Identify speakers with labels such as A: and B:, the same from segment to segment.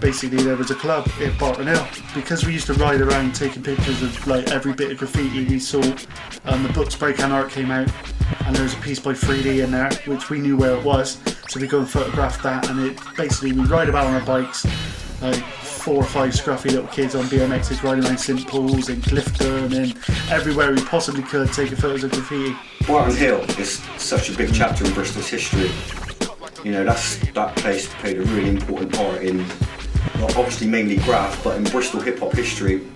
A: Basically, there was a club at Barton Hill. Because we used to ride around taking pictures of like every bit of graffiti we saw. The book Spray Can Art came out, and there was a piece by 3D in there, which we knew where it was. So we go and photograph that, and it basically we ride about on our bikes, like 4 or 5 scruffy little kids on BMXs riding around St Paul's and Clifton and everywhere we possibly could, taking photos of graffiti.
B: Barton Hill is such a big chapter in Bristol's history. You know, that place played a really important part in, well, obviously mainly graph, but in Bristol hip hop history.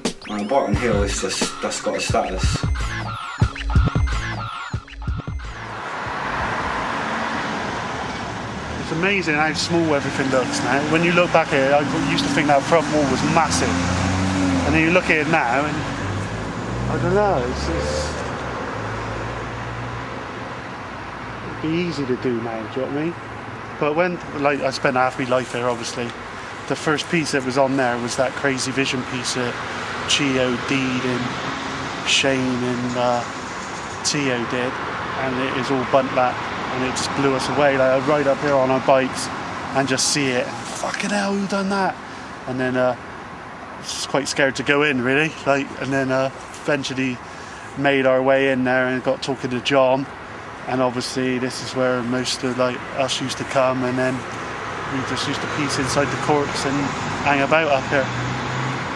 B: Barton Hill is just, that's got a status.
A: It's amazing how small everything looks now. When you look back at it, I used to think that front wall was massive. And then you look at it now and I don't know, it'd be easy to do now, do you know what I mean? But when, like, I spent half my life here, obviously, the first piece that was on there was that Crazy Vision piece that Chio, Deed and Shane and Tio did, and it is all bunt lap, and it just blew us away. Like, I'd ride up here on our bikes and just see it, and fucking hell, who done that? And then I was just quite scared to go in, really. Like, and then eventually made our way in there and got talking to John, and obviously this is where most of like us used to come, and then we just used to piece inside the courts and hang about up here.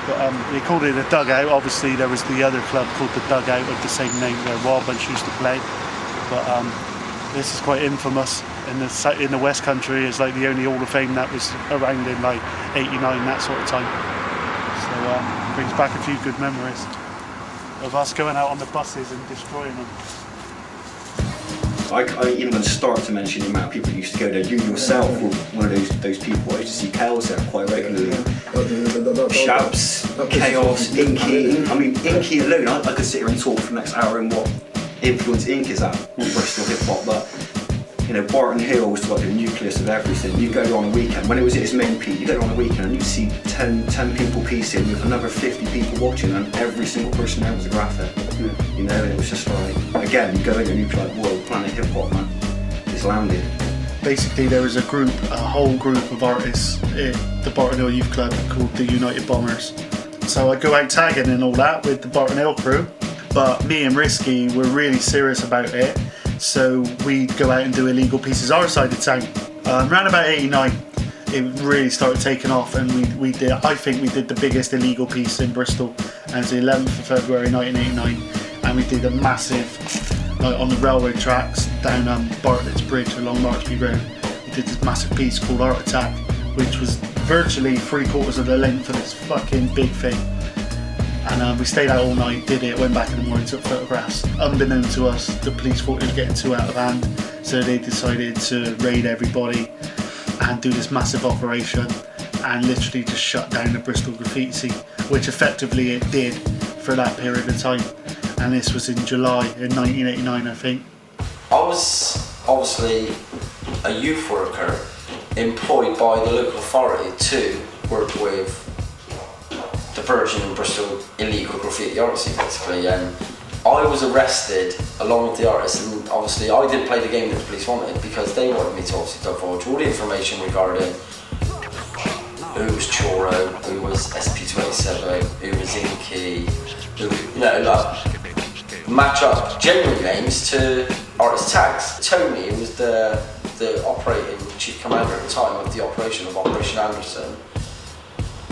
A: But they called it a dugout. Obviously there was the other club called the Dugout with the same name where Wild Bunch used to play. But this is quite infamous in the West Country. It's like the only Hall of Fame that was around in like '89, that sort of time. So brings back a few good memories of us going out on the buses and destroying them.
B: I even going to start to mention the amount of people who used to go there. You yourself were one of those people. I used to see Kales there quite regularly. Shouts, Chaos, Inky. I mean, Inky alone, I could sit here and talk for the next hour and what influence Ink is at Bristol hip hop. But you know, Barton Hill was like the nucleus of everything. You go there on a weekend, when it was at its main peak, you go there on a weekend and you see 10 people piecing with another 50 people watching, and every single person there was a graphic. You know, and it was just like, again, you go in and you're like, whoa, Planet Hip Hop, man, it's landed.
A: Basically, there was a whole group of artists at the Barton Hill Youth Club called the United Bombers. So I'd go out tagging and all that with the Barton Hill crew, but me and Risky were really serious about it. So we'd go out and do illegal pieces our side of town. Around about '89, it really started taking off, and I think we did the biggest illegal piece in Bristol, and it was the 11th of February 1989, and we did a massive, like on the railroad tracks down Bartlett's Bridge along Marksby Road. We did this massive piece called Art Attack, which was virtually 3/4 of the length of this fucking big thing. And we stayed out all night, did it, went back in the morning, took photographs. Unbeknown to us, the police thought it was getting too out of hand, so they decided to raid everybody and do this massive operation and literally just shut down the Bristol graffiti scene, which effectively it did for that period of time. And this was in July in 1989, I think.
C: I was obviously a youth worker employed by the local authority to work with the Virgin and Bristol illegal graffiti artists, basically, and I was arrested along with the artists, and obviously I didn't play the game that the police wanted because they wanted me to obviously divulge all the information regarding who was Choro, who was SP27, who was Inky, who, you know, like match up genuine names to artist tags. Tony, who was the operating chief commander at the time of the operation of Operation Anderson,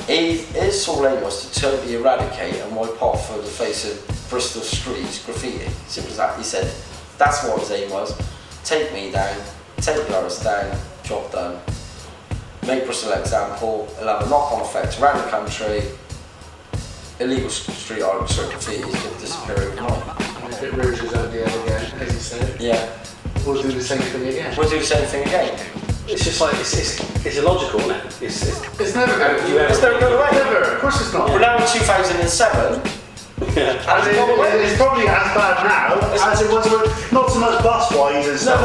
C: his sole aim was to totally eradicate and wipe off of the face of Bristol streets graffiti. Simple as that. He said that's what his aim was. Take me down, take the artist down, job done. Make Bristol an example, it'll have a knock-on effect around the country. Illegal street art and graffiti could disappear overnight.
D: And if it rouges out the end again, as you said,
C: yeah,
D: we'll do the same thing again.
C: We'll do the same thing again.
D: It's just like, it's illogical now. It's never going to
C: It's never going away.
A: Never, of course it's not.
C: We're now in 2007.
A: Yeah. And it's probably as bad now as it was with, not so much bus-wise and stuff,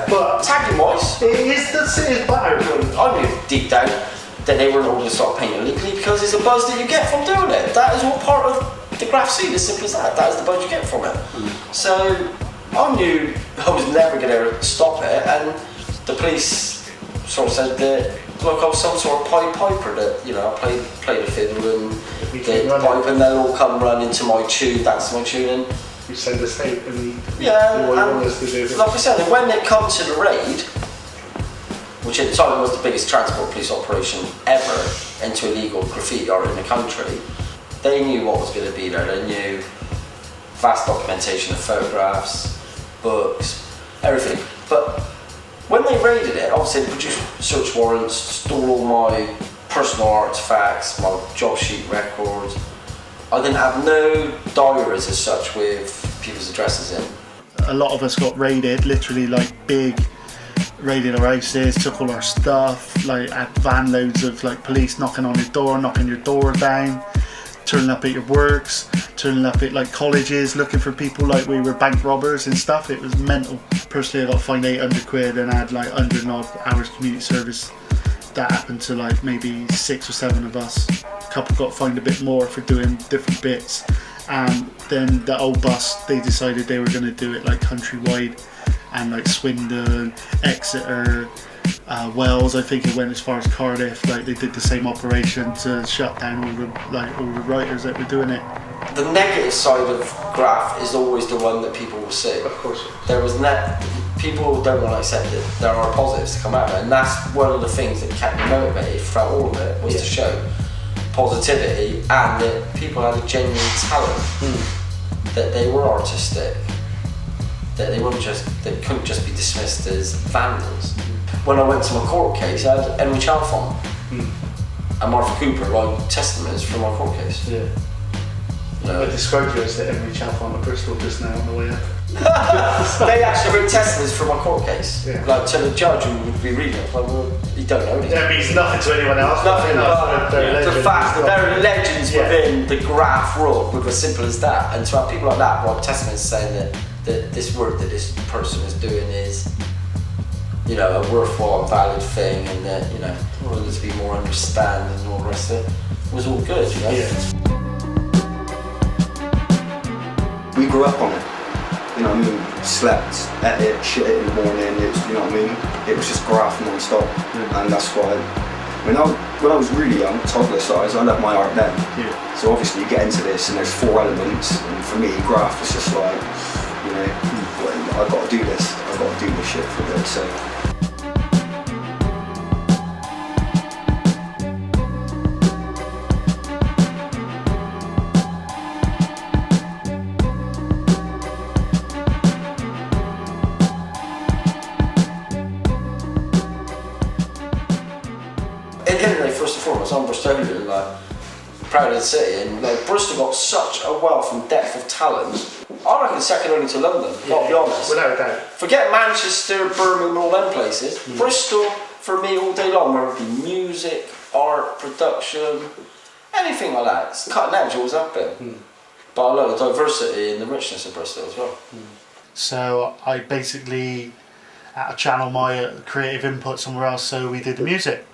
A: but
C: tagging-wise,
A: it is better.
C: I knew deep down that they weren't all going to start painting illegally because it's a buzz that you get from doing it. That is all part of the graph scene, as simple as that. That is the buzz you get from it. So I knew I was never going to stop it, and the police sort of said that, look, I was some sort of Pied Piper, that, you know, I played a fiddle and the pipe, and they'll all come running to my tune, dance to my tune, and
A: You send us tape and
C: yeah,
A: what you
C: and
A: want us to do.
C: like I said, when it comes to the raid, which at the time was the biggest transport police operation ever into illegal graffiti art in the country, they knew what was going to be there. They knew vast documentation of photographs, books, everything. But when they raided it, obviously they produced search warrants, stole all my personal artefacts, my job sheet records. I didn't have no diaries as such with people's addresses in.
A: A lot of us got raided, literally like big, raided our houses, took all our stuff, like had van loads of like police knocking on your door, knocking your door down, turning up at your works, turning up at like colleges, looking for people like we were bank robbers and stuff. It was mental. Personally, I got fined 800 quid and I had like 100 and odd hours community service. That happened to like maybe 6 or 7 of us. A couple got fined a bit more for doing different bits. And then the old bus, they decided they were going to do it like countrywide, and like Swindon, Exeter, Wales, I think it went as far as Cardiff. Like they did the same operation to shut down all the writers that were doing it.
C: The negative side of graft is always the one that people will see.
A: Of course.
C: There was people don't want to accept it. There are positives to come out of it, and that's one of the things that kept me motivated throughout all of it, was to show positivity and that people had a genuine talent, that they were artistic, that they couldn't just be dismissed as vandals. When I went to my court case, I had Henry Chalfont and Martha Cooper write testimonies from my court case.
A: Yeah.
C: No.
A: I described you as the Henry Chalfont of Bristol just now on the way up.
C: They actually wrote testimonies from my court case.
A: Yeah.
C: Like to the judge who would be reading it, like, well, you don't know anything.
A: That means nothing to anyone else.
C: Nothing, but
A: They're
C: the fact that there are legends
A: Yeah.
C: within the graph world, with as simple as that, and to have people like that write testaments saying that this work that this person is doing is, you know, a worthwhile and valid thing, and that, you know, others to be more understanding and all the rest of it, was all good, you know?
A: Yeah.
B: We grew up on it, you know what I mean? Slept, ate it, shit it in the morning, it was, you know what I mean? It was just graft non-stop, and that's why, when I was really young, toddler size, I loved my art then.
A: Yeah.
B: So obviously you get into this and there's 4 elements, and for me, graft was just like, you know, well, I've got to do this, I've got to do this shit for God's sake.
C: First and foremost, I'm Bristolian, like, proud of the city, and like, Bristol got such a wealth and depth of talent. I reckon second only to London, gotta be honest.
A: Without a doubt.
C: Forget Manchester, Birmingham, all them places. Bristol, for me, all day long, whether it be music, art, production, anything like that. It's cutting edge, always have been. But I love the diversity and the richness of Bristol as well.
A: So I basically had to channel my creative input somewhere else, so we did the music.